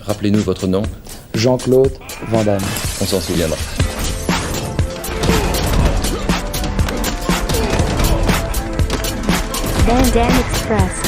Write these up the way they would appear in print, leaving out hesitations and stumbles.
Rappelez-nous votre nom. Jean-Claude Van Damme. On s'en souviendra. Van Damme Express.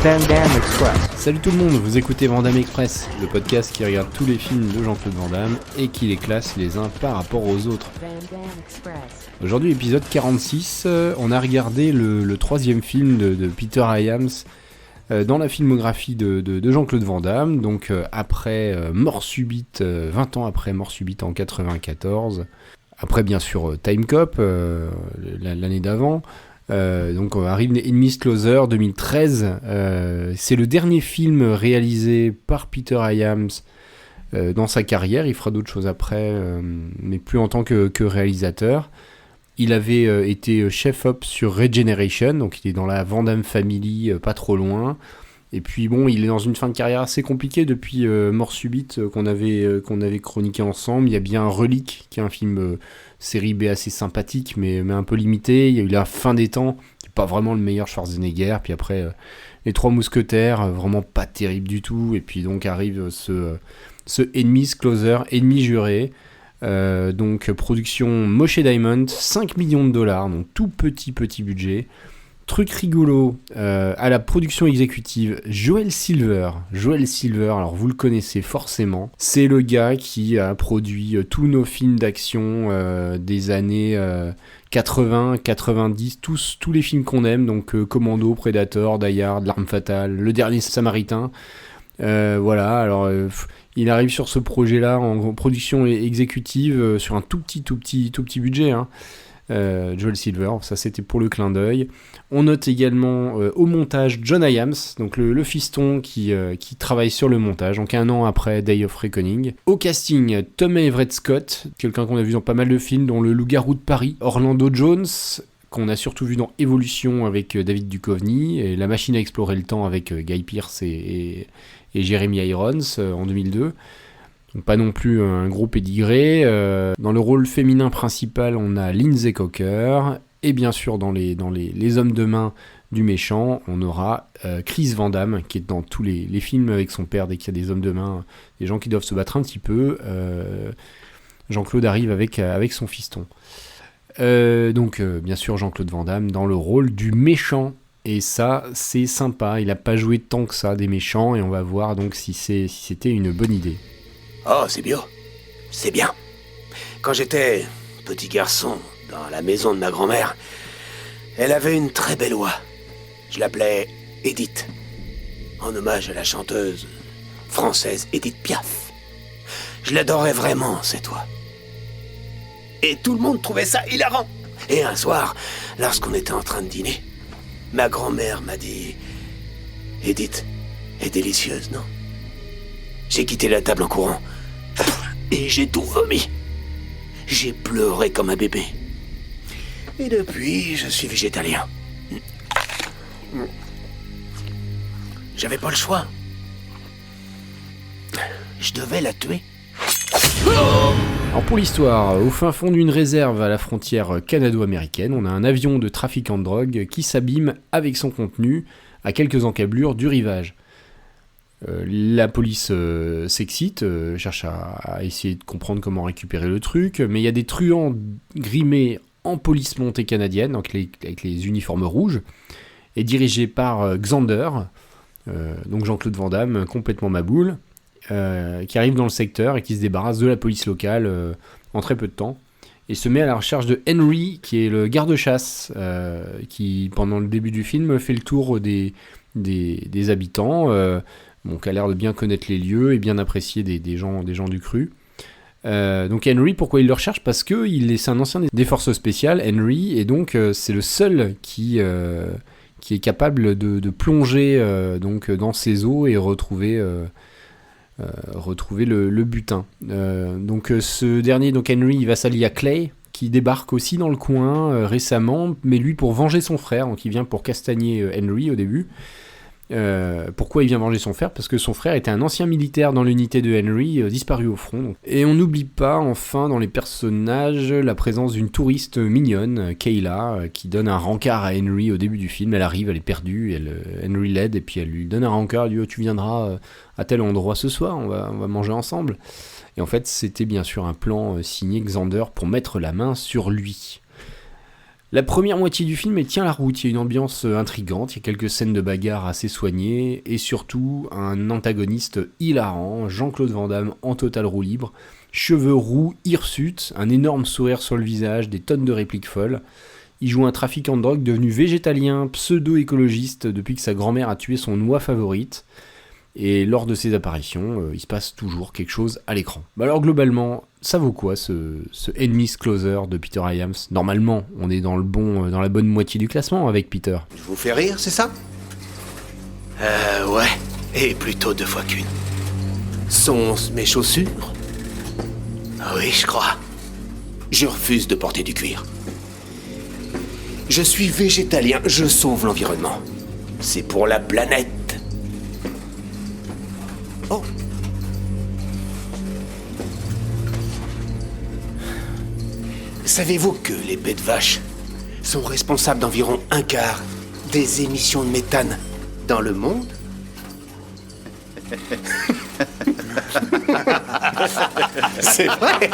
Van Damme Express. Salut tout le monde, vous écoutez Van Damme Express, le podcast qui regarde tous les films de Jean-Claude Van Damme et qui les classe les uns par rapport aux autres. Aujourd'hui, épisode 46, on a regardé le troisième film de Peter Hyams dans la filmographie de Jean-Claude Van Damme, donc après Mort Subite, 20 ans après Mort Subite en 94, après bien sûr Time Cop, l'année d'avant. Donc on arrive Enemies Closer 2013, c'est le dernier film réalisé par Peter Hyams dans sa carrière. Il fera d'autres choses après, mais plus en tant que réalisateur. Il avait été chef-op sur Regeneration, donc il est dans la Van Damme Family, pas trop loin. Et puis bon, il est dans une fin de carrière assez compliquée depuis Mort Subite qu'on avait chroniqué ensemble. Il y a bien Relique, qui est un film série B assez sympathique, mais un peu limité. Il y a eu La Fin des Temps, qui n'est pas vraiment le meilleur Schwarzenegger. Puis après, Les Trois Mousquetaires, vraiment pas terrible du tout. Et puis donc arrive ce Enemies Closer, Ennemi juré. Donc production Moshe Diamond, 5 millions de dollars, donc tout petit budget. Truc rigolo, à la production exécutive, Joel Silver, alors vous le connaissez forcément, c'est le gars qui a produit tous nos films d'action des années 80, 90, tous les films qu'on aime, donc Commando, Predator, Die Hard, L'Arme Fatale, Le Dernier Samaritain, voilà, alors il arrive sur ce projet-là en production exécutive sur un tout petit budget, hein. Joel Silver, ça c'était pour le clin d'œil. On note également au montage John Hyams, donc le fiston qui travaille sur le montage, donc un an après Day of Reckoning. Au casting, Tom Everett Scott, quelqu'un qu'on a vu dans pas mal de films, dont Le Loup-garou de Paris, Orlando Jones, qu'on a surtout vu dans Évolution avec David Duchovny, et La machine à explorer le temps avec Guy Pearce et Jeremy Irons en 2002. Donc pas non plus un gros pédigré. Dans le rôle féminin principal, on a Lindsay Cocker. Et bien sûr, dans les hommes de main du méchant, on aura Chris Van Damme, qui est dans tous les films avec son père. Dès qu'il y a des hommes de main, des gens qui doivent se battre un petit peu, Jean-Claude arrive avec son fiston. Donc bien sûr, Jean-Claude Van Damme dans le rôle du méchant. Et ça, c'est sympa. Il n'a pas joué tant que ça des méchants. Et on va voir donc si c'était une bonne idée. Oh, c'est bio. C'est bien. Quand j'étais petit garçon dans la maison de ma grand-mère, elle avait une très belle oie. Je l'appelais Edith, en hommage à la chanteuse française Edith Piaf. Je l'adorais vraiment, cette oie. Et tout le monde trouvait ça hilarant. Et un soir, lorsqu'on était en train de dîner, ma grand-mère m'a dit « Edith est délicieuse, non ?» J'ai quitté la table en courant et j'ai tout vomi. J'ai pleuré comme un bébé. Et depuis, je suis végétalien. J'avais pas le choix. Je devais la tuer. Alors pour l'histoire, au fin fond d'une réserve à la frontière canado-américaine, on a un avion de trafiquant de drogue qui s'abîme avec son contenu à quelques encablures du rivage. La police s'excite, cherche à essayer de comprendre comment récupérer le truc, mais il y a des truands grimés en police montée canadienne, donc avec les uniformes rouges, et dirigés par Xander, donc Jean-Claude Van Damme, complètement maboule, qui arrive dans le secteur et qui se débarrasse de la police locale en très peu de temps, et se met à la recherche de Henry, qui est le garde-chasse, qui pendant le début du film fait le tour des habitants, donc a l'air de bien connaître les lieux et bien apprécier des gens du cru. Donc Henry, pourquoi il le recherche ? Parce que c'est un ancien des forces spéciales, Henry, et donc c'est le seul qui est capable de plonger donc dans ces eaux et retrouver le butin. Donc ce dernier, donc Henry, il va s'allier à Clay, qui débarque aussi dans le coin récemment, mais lui pour venger son frère, donc il vient pour castagner Henry au début. Pourquoi il vient venger son frère? Parce que son frère était un ancien militaire dans l'unité de Henry, disparu au front. Et on n'oublie pas, enfin, dans les personnages, la présence d'une touriste mignonne, Kayla, qui donne un rencard à Henry au début du film. Elle arrive, elle est perdue, Henry l'aide, et puis elle lui donne un rencard, elle lui dit « Tu viendras à tel endroit ce soir, on va manger ensemble ». Et en fait, c'était bien sûr un plan signé Xander pour mettre la main sur lui. La première moitié du film tient la route, il y a une ambiance intrigante, il y a quelques scènes de bagarre assez soignées, et surtout un antagoniste hilarant, Jean-Claude Van Damme en total roue libre, cheveux roux, hirsutes, un énorme sourire sur le visage, des tonnes de répliques folles. Il joue un trafiquant de drogue devenu végétalien, pseudo-écologiste depuis que sa grand-mère a tué son oie favorite. Et lors de ses apparitions, il se passe toujours quelque chose à l'écran. Alors globalement, ça vaut quoi ce Enemies Closer de Peter Hyams? Normalement, on est dans la bonne moitié du classement avec Peter. Je vous fais rire, c'est ça? Ouais. Et plutôt 2 fois qu'une. Sont-ce mes chaussures? Oui, je crois. Je refuse de porter du cuir. Je suis végétalien, je sauve l'environnement. C'est pour la planète. Oh. Savez-vous que les bêtes vaches sont responsables d'environ 1/4 des émissions de méthane dans le monde? C'est vrai.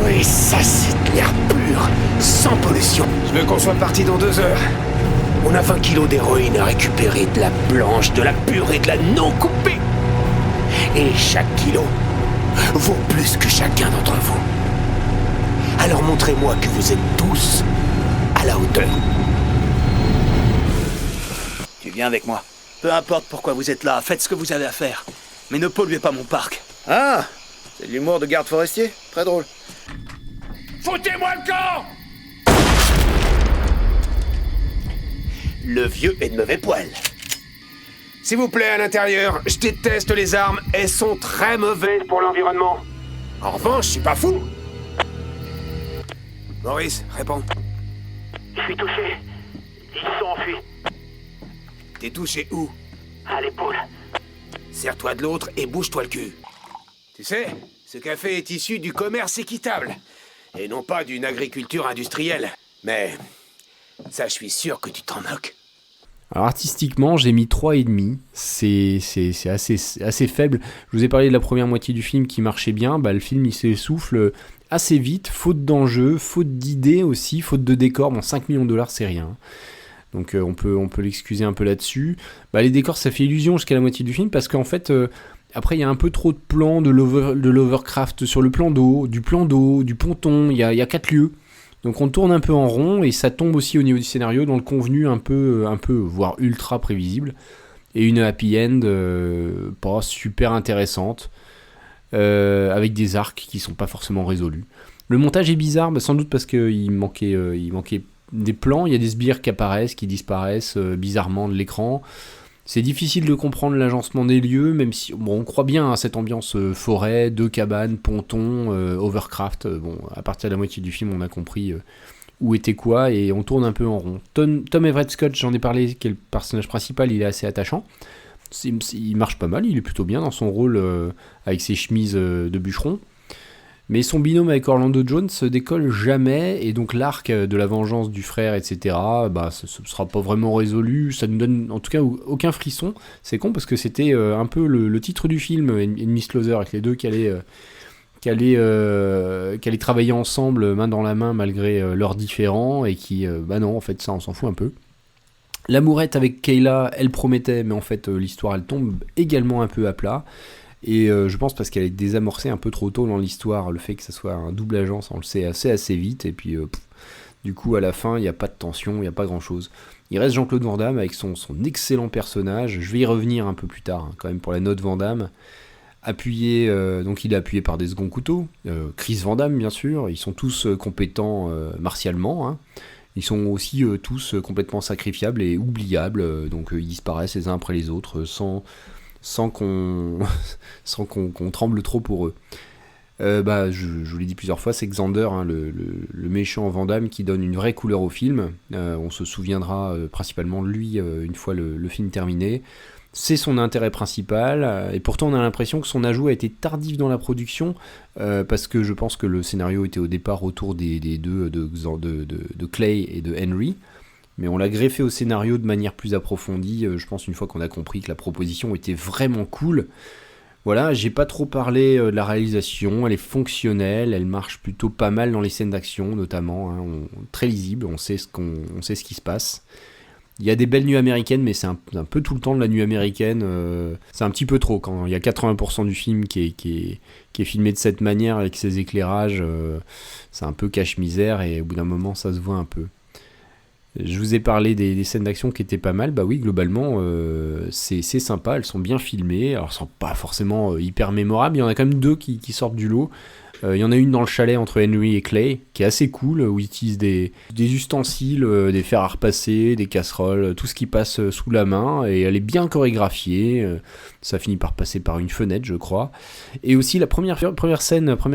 Oui, ça c'est de l'air pur, sans pollution. Je veux qu'on soit parti dans 2 heures. On a 20 kilos d'héroïne à récupérer, de la blanche, de la pure et de la non coupée. Et chaque kilo vaut plus que chacun d'entre vous. Alors montrez-moi que vous êtes tous à la hauteur. Tu viens avec moi. Peu importe pourquoi vous êtes là, faites ce que vous avez à faire. Mais ne polluez pas mon parc. Ah, c'est de l'humour de garde forestier. Très drôle. Foutez-moi le camp! Le vieux est de mauvais poil. S'il vous plaît, à l'intérieur, je déteste les armes, elles sont très mauvaises pour l'environnement. En revanche, je suis pas fou. Maurice, réponds. Je suis touché. Ils se sont enfuis. T'es touché où? À l'épaule. Serre-toi de l'autre et bouge-toi le cul. Tu sais, ce café est issu du commerce équitable, et non pas d'une agriculture industrielle. Mais ça, je suis sûr que tu t'en moques. Alors artistiquement, j'ai mis 3,5. C'est assez faible. Je vous ai parlé de la première moitié du film qui marchait bien. Le film, il s'essouffle assez vite. Faute d'enjeu, faute d'idées aussi, faute de décor. Bon, 5 millions de dollars, c'est rien. Donc on peut l'excuser un peu là-dessus. Les décors, ça fait illusion jusqu'à la moitié du film, parce qu'en fait... après, il y a un peu trop de plans de l'Overcraft sur le plan d'eau, du ponton, il y a 4 lieux. Donc on tourne un peu en rond, et ça tombe aussi au niveau du scénario dans le convenu un peu voire ultra prévisible. Et une happy end pas super intéressante, avec des arcs qui sont pas forcément résolus. Le montage est bizarre, sans doute parce qu'il manquait des plans, il y a des sbires qui apparaissent, qui disparaissent bizarrement de l'écran. C'est difficile de comprendre l'agencement des lieux, même si on croit bien à cette ambiance forêt, 2 cabanes, ponton, Overcraft. À partir de la moitié du film, on a compris où était quoi, et on tourne un peu en rond. Tom Everett Scott, j'en ai parlé, qui est le personnage principal, il est assez attachant. Il marche pas mal, il est plutôt bien dans son rôle avec ses chemises de bûcheron. Mais son binôme avec Orlando Jones décolle jamais, et donc l'arc de la vengeance du frère, etc., ce sera pas vraiment résolu, ça nous donne en tout cas aucun frisson. C'est con parce que c'était un peu le titre du film, Enemies Closer, avec les deux qui allaient travailler ensemble, main dans la main, malgré leurs différends, et qui, non, en fait, ça, on s'en fout un peu. L'amourette avec Kayla, elle promettait, mais en fait, l'histoire, elle tombe également un peu à plat. Et je pense parce qu'elle est désamorcée un peu trop tôt dans l'histoire, le fait que ça soit un double agent, ça on le sait assez vite, et puis du coup à la fin il n'y a pas de tension, il n'y a pas grand chose. Il reste Jean-Claude Van Damme avec son excellent personnage, je vais y revenir un peu plus tard, quand même pour la note Van Damme, donc il est appuyé par des seconds couteaux, Chris Van Damme bien sûr, ils sont tous compétents martialement, ils sont aussi tous complètement sacrifiables et oubliables, donc ils disparaissent les uns après les autres sans sans qu'on qu'on tremble trop pour eux. Je vous l'ai dit plusieurs fois, c'est Xander, hein, le méchant Van Damme, qui donne une vraie couleur au film. On se souviendra principalement de lui une fois le film terminé. C'est son intérêt principal, et pourtant on a l'impression que son ajout a été tardif dans la production, parce que je pense que le scénario était au départ autour des deux, de Clay et de Henry, mais on l'a greffé au scénario de manière plus approfondie, je pense une fois qu'on a compris que la proposition était vraiment cool. Voilà, j'ai pas trop parlé de la réalisation, elle est fonctionnelle, elle marche plutôt pas mal dans les scènes d'action notamment, hein, très lisible, on sait ce qui se passe. Il y a des belles nuits américaines, mais c'est un peu tout le temps de la nuit américaine, c'est un petit peu trop, quand il y a 80% du film qui est filmé de cette manière, avec ses éclairages, c'est un peu cache-misère, et au bout d'un moment ça se voit un peu. Je vous ai parlé des scènes d'action qui étaient pas mal, bah oui, globalement, c'est sympa, elles sont bien filmées, alors elles sont pas forcément hyper mémorables, il y en a quand même deux qui sortent du lot. Il y en a une dans le chalet entre Henry et Clay, qui est assez cool, où ils utilisent des ustensiles, des fers à repasser, des casseroles, tout ce qui passe sous la main, et elle est bien chorégraphiée, ça finit par passer par une fenêtre, je crois. Et aussi la première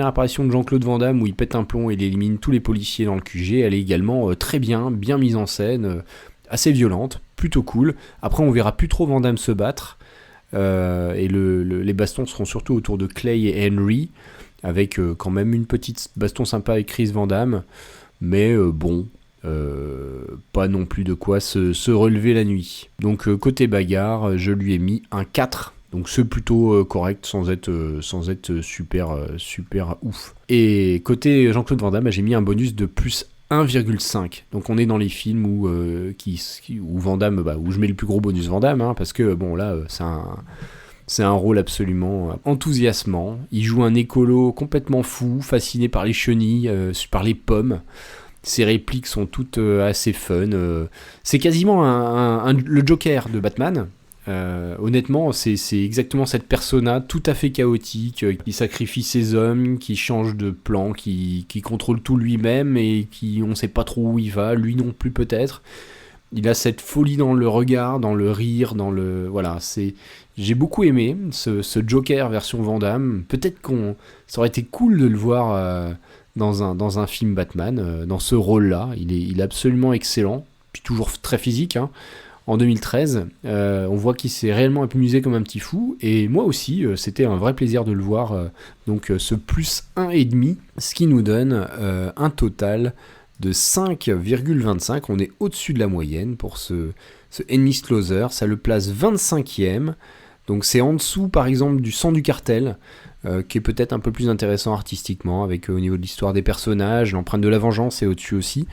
apparition de Jean-Claude Van Damme, où il pète un plomb et il élimine tous les policiers dans le QG, elle est également très bien mise en scène, assez violente, plutôt cool. Après on verra plus trop Van Damme se battre, et les bastons seront surtout autour de Clay et Henry, avec quand même une petite baston sympa avec Chris Van Damme, mais pas non plus de quoi se relever la nuit. Donc côté bagarre, je lui ai mis un 4, donc c'est plutôt correct sans être super ouf. Et côté Jean-Claude Van Damme, j'ai mis un bonus de plus 1,5. Donc on est dans les films où Van Damme, où je mets le plus gros bonus Van Damme, hein, parce que bon là c'est un rôle absolument enthousiasmant. Il joue un écolo complètement fou, fasciné par les chenilles, par les pommes. Ses répliques sont toutes assez fun. C'est quasiment le Joker de Batman. Honnêtement, c'est exactement cette persona tout à fait chaotique, qui sacrifie ses hommes, qui change de plan, qui contrôle tout lui-même et qui on ne sait pas trop où il va, lui non plus peut-être. Il a cette folie dans le regard, dans le rire, voilà, j'ai beaucoup aimé ce Joker version Van Damme. Peut-être ça aurait été cool de le voir dans un film Batman, dans ce rôle-là. Il est absolument excellent, puis toujours très physique, hein. En 2013, on voit qu'il s'est réellement amusé comme un petit fou, et moi aussi, c'était un vrai plaisir de le voir. Donc ce plus 1,5, ce qui nous donne un total de 5,25, on est au-dessus de la moyenne pour ce Enemies Closer, ça le place 25e, donc c'est en dessous par exemple du Sang du Cartel, qui est peut-être un peu plus intéressant artistiquement, avec au niveau de l'histoire des personnages, l'empreinte de la vengeance est au-dessus aussi,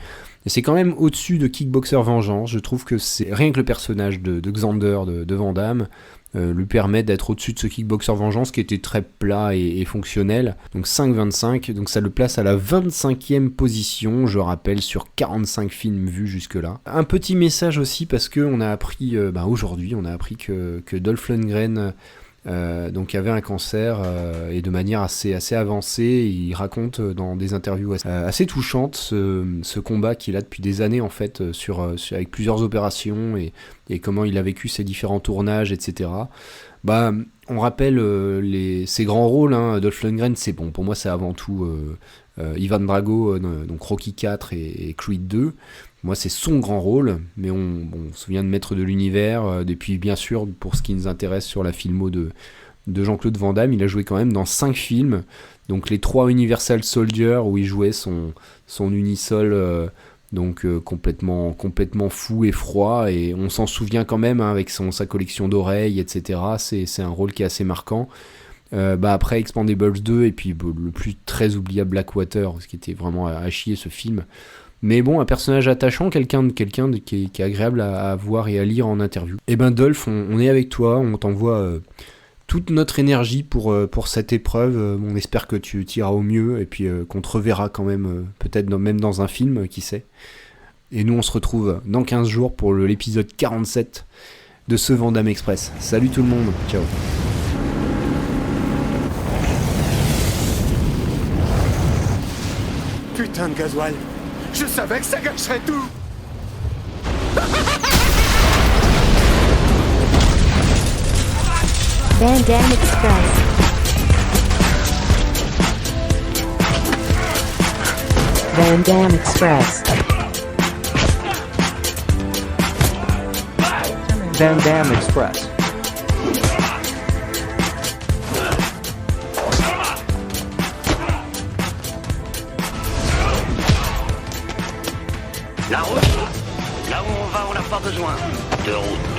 et c'est quand même au-dessus de Kickboxer Vengeance. Je trouve que c'est rien que le personnage de Xander de Van Damme lui permet d'être au-dessus de ce Kickboxer Vengeance qui était très plat et fonctionnel. Donc 5,25, donc ça le place à la 25e position, je rappelle, sur 45 films vus jusque-là. Un petit message aussi, parce qu'on a appris, aujourd'hui, on a appris que Dolph Lundgren donc avait un cancer, et de manière assez avancée. Il raconte dans des interviews assez touchantes ce combat qu'il a depuis des années en fait, avec plusieurs opérations, et comment il a vécu ses différents tournages, etc. On rappelle ses grands rôles, hein. Dolph Lundgren, c'est bon, pour moi c'est avant tout Ivan Drago, donc Rocky 4 et Creed 2. Moi, c'est son grand rôle, mais on se souvient de Maître de l'Univers, et puis bien sûr, pour ce qui nous intéresse sur la filmo de Jean-Claude Van Damme, il a joué quand même dans 5 films, donc les 3 Universal Soldier, où il jouait son unisol, complètement fou et froid, et on s'en souvient quand même, hein, avec sa collection d'oreilles, etc. C'est un rôle qui est assez marquant. Après Expendables 2, et puis le plus très oubliable Blackwater, ce qui était vraiment à chier ce film. Mais bon, un personnage attachant, quelqu'un qui est agréable à voir et à lire en interview. Et Dolph, on est avec toi, on t'envoie toute notre énergie pour cette épreuve. On espère que tu iras au mieux, et puis qu'on te reverra quand même, peut-être même dans un film, qui sait. Et nous, on se retrouve dans 15 jours pour l'épisode 47 de ce Van Damme Express. Salut tout le monde, ciao. Putain de gasoil! Je savais que ça gâcherait tout! Van Damme Express. Van Damme Express. Van Damme Express. La route. Là où on va, on n'a pas besoin de route.